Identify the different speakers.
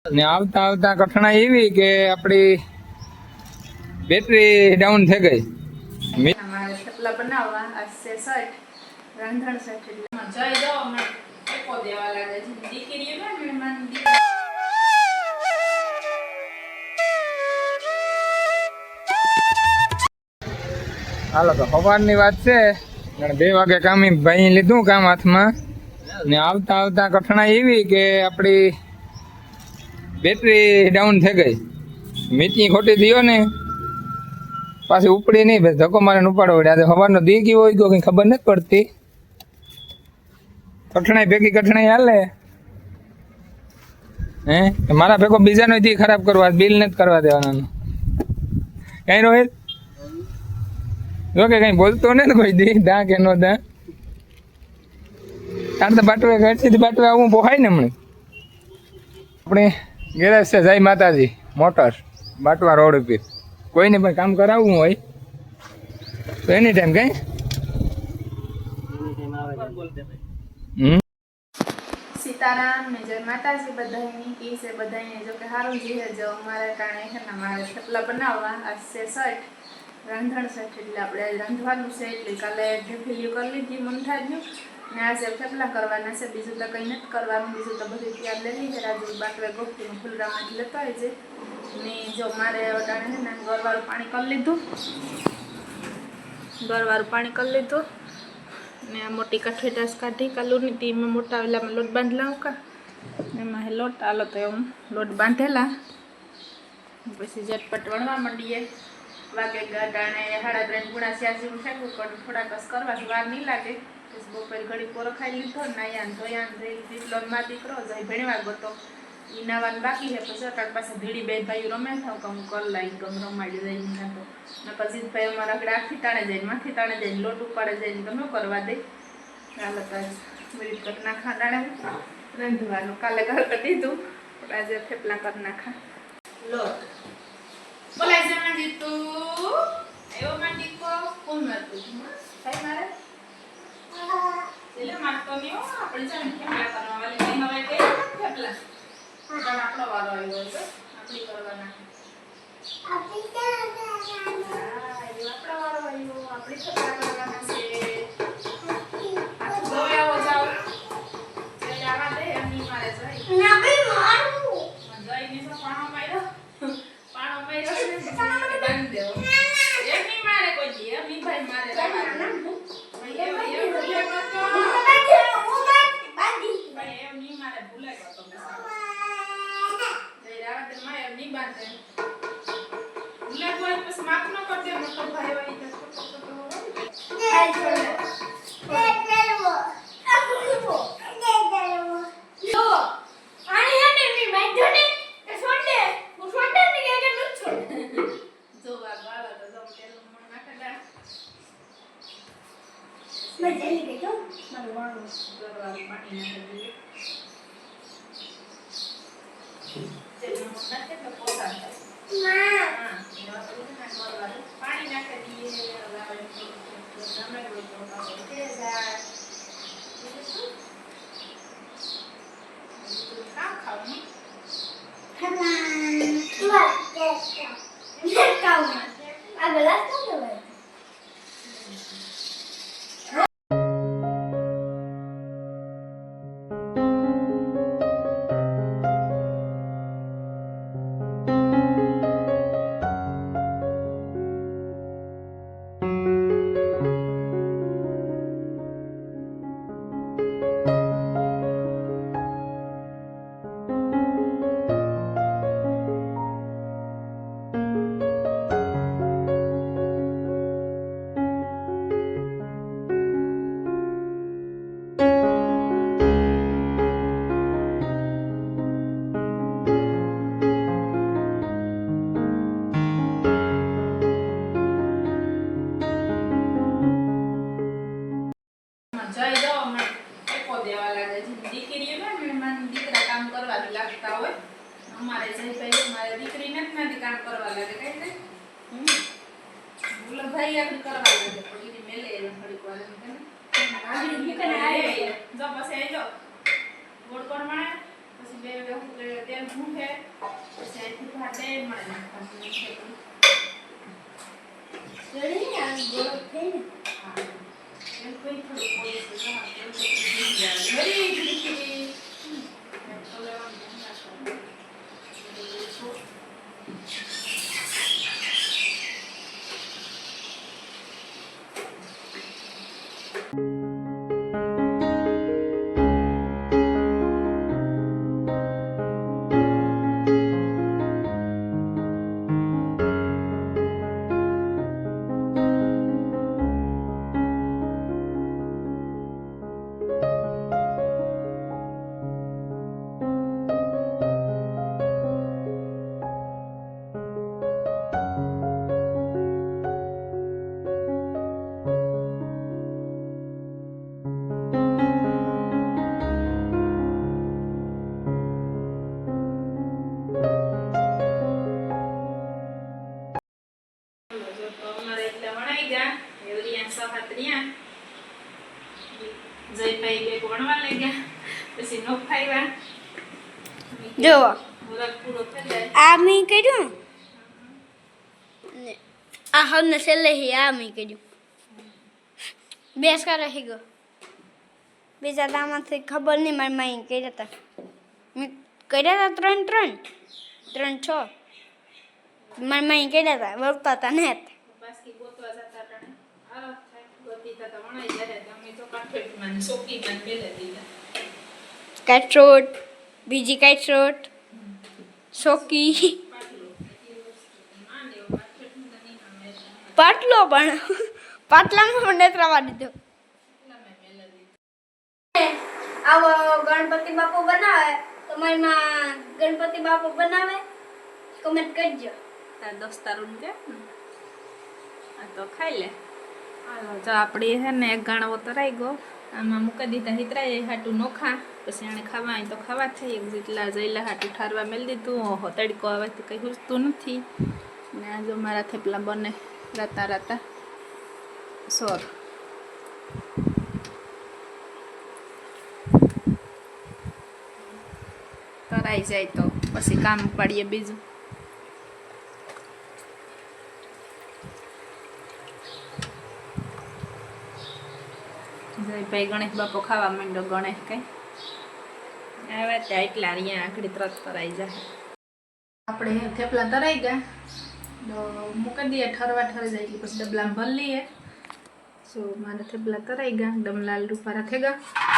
Speaker 1: ને આવતા આવતા કઠણાઈ એવી કે આપણી બેટરી ડાઉન થઈ ગઈ.
Speaker 2: અમારે થેપલા બનાવવા આજશે સઠ રાંધણ સઠ એટલે જઈ દો અમે ટેકો દેવા લાગે છે દીકરી ને મહેમાન
Speaker 1: હાલો તો સવારની વાત છે. 2 વાગે કામી ભાઈ લીધું કામ હાથમાં ને આવતા આવતા કઠણાઈ એવી કે આપણી બેટરી ડાઉન થઈ ગઈ. મીટિંગ ખોટી દિયો ને પાછી ઉપડી નહીં, ભાઈ ધક્કો મારે ઉપાડો પડે. આજે સવારનો દી કેવો હોય ગયો કંઈ ખબર નથી પડતી. કઠણાઈ ભેગી કઠણાઈ હાલે હે. મારા ભેગો બીજાનો દી ખરાબ કરવા, બિલ નથી કરવા દેવાના. કઈ રોહિત જો કે કઈ બોલતો ને કોઈ દી દા કે નો દા તાર તો બાટવે ઘરથી બાટવે આવું પોહાય ને. હમણાં આપણે ગેરેજ છે જય માતાજી મોટર બાટવા રોડ ઉપર. કોઈને પણ કામ કરાવવું હોય તો એની ટાઈમ કઈ
Speaker 2: સીતારામ ને જય માતાજી બધાની કી છે બધાને જો કે સારું જીવે જો અમારે કારણે છે ને મારે થેપલા બનાવવા આજશે સઠ રાંધણ સઠ એટલે આપણે રાંધવાનું છે એટલે કાલે ઢેફીલી કરી લીધી મંઠાજ્યું ને આજે થેપલા કરવાના છે. બીજું તો કંઈ નથી કરવાનું, બીજું તો બધું તૈયાર લઈ લીધે. રાજુ બાટવે ગોપતીનું ફૂલરામાં જ લેતો હોય છે ને જો મારે વટાણે છે ને ગરવાળું પાણી કરી લીધું, ગરવાળું પાણી કરી લીધું ને આ મોટી કાઠી કાઢી કાલુની તી મેં મોટા વેલામાં લોટ બાંધલા કા એમાં લોટ આલો તો હું લોટ બાંધેલા પછી ઝટપટ વણવા માંડીએ. વાગે ગાડાણે 3:30 ગુણા 86 હું ફેંકું કરું થોડા કસ કરવા વાર નહીં લાગે. પછી બપોર ઘડી પોરો ખાઈ લીધો નાયા ધોયા દીકલો માં દીકરો જાય ભણવા ગયો એ નાવાનું બાકી છે. પછી અટાક પાસે ધીડી બે ભાઈઓ રમે થાવ કે હું કર લાવી ગમ રમાડી જઈને થતો ને પછી ભાઈ અમારા આગળ આખી તાણે જઈને માથી તાણે જઈને લોટ ઉપાડે જઈને ગમે કરવા દે. ચાલો તો મિનિટ કરી નાખા દાણે રાંધવાનું કાલે ઘર કરી દીધું આજે થેપલા કરી નાખા. લોટ બોલાય છે માં જીતું એવો માં દીકો કોણ મારતું થાય મારે એટલે મારતો નહીં હો. આપણે છે ને થેપલા કરવા વાળી કઈ હવે કઈ થેપલા પણ આપણો વારો આવ્યો છે આપણી કરવાના આપણી વારો આવ્યો આપણી થેપલા કરવાના છે. આવો જાઓ જઈ આવા દે એમની મારે જઈ ના ભાઈ મારું જઈ ની તો પાણો માર્યો ને બાંધી દેવો એમની મારે કોઈ દી એમની ભાઈ મારે એમની મારે ભૂલે ગયો તો જઈ રાવા દે માં એમની બાંધે ભૂલે કોઈ પછી માફ ન કરજે મોટો ભાઈ હોય તો છોટો હોય પાણી નાખી દઈએ દીકરી ને મહેમાન દીકરા કામ કરવા લાગતા હોય અમારે જઈ ભાઈ મારે દીકરી નથી કામ કરવા લાગે કઈ ને બોલો ભાઈ આગળ કરવા લાગે પછી મેલે થોડીક વાર આગળ નીકળે આવે જો પછી જો ગોળ કોણ માણે પછી 2 વાગ્યા સુધી તેલ ભૂંકે પછી અહીંથી ભાતે મળે નાખવાનું છે એમ કોઈ થોડું પોલીસ જયભાઈ બે ભણવા લઈ ગયા પછી નો ખાવ્યા
Speaker 3: જો
Speaker 2: મુરત પૂરો થઈ જાય
Speaker 3: આ મેં કર્યું ને આ હમને છેલ્લે આ મેં કર્યું બેસ કરે હી ગયો બીજા દામાંથી ખબર નહીં મારી માઈ કર્યા હતા મેં કર્યા હતા 3 6 મારી માઈ કર્યા હતા વળતા હતા ને
Speaker 2: પાછી ગોતવા જતા ટાણે આરો થાય ગોતી થતા વણાઈ જાય તમે તો કાઠેટમાં સોકીમાં પેલે દીધા
Speaker 3: કાચરોટ બીજી કાચરોટ સોકી પાટલો પણ પાટલામાં પણ નેત્રવા દીધો આવો ગણપતિ બાપુ બનાવે તમારી માં ગણપતિ બાપુ બનાવે કમેન્ટ કરજો
Speaker 2: તાર દોસ્તારું કે આ તો ખાઈ લે હાલો જો આપણી હે ને એક ગાણવો તરાઈ ગયો આમાં મૂકી દીધા હિતરાય હાટું નોખા પછી આને ખાવા હોય તો ખાવા થઈ એક જેટલા જઈલા હાટું ઠારવા મેળ દીધું ઓહો તડકો આવે તો કંઈ હુસતું નથી ને આ જો મારા થેપલા બને રાતા રાતા સોર તરાઈ જાય તો પછી કામ પાડીએ બીજું ભાઈ ગણેશ બાપો ખાવા માંડ્યો ગણેશ કઈ આવે ત્યાં એટલા અહીંયા આખડી તરત તરાઈ જાય આપણે થેપલા તરાઈ ગયા તો મૂકી દઈએ ઠરવા ઠરી જાય એટલે પછી ડબલામાં ભરી લઈએ સો મારા થેપલા તરાઈ ગયા એકદમ લાલ રૂપારા થઈ ગયા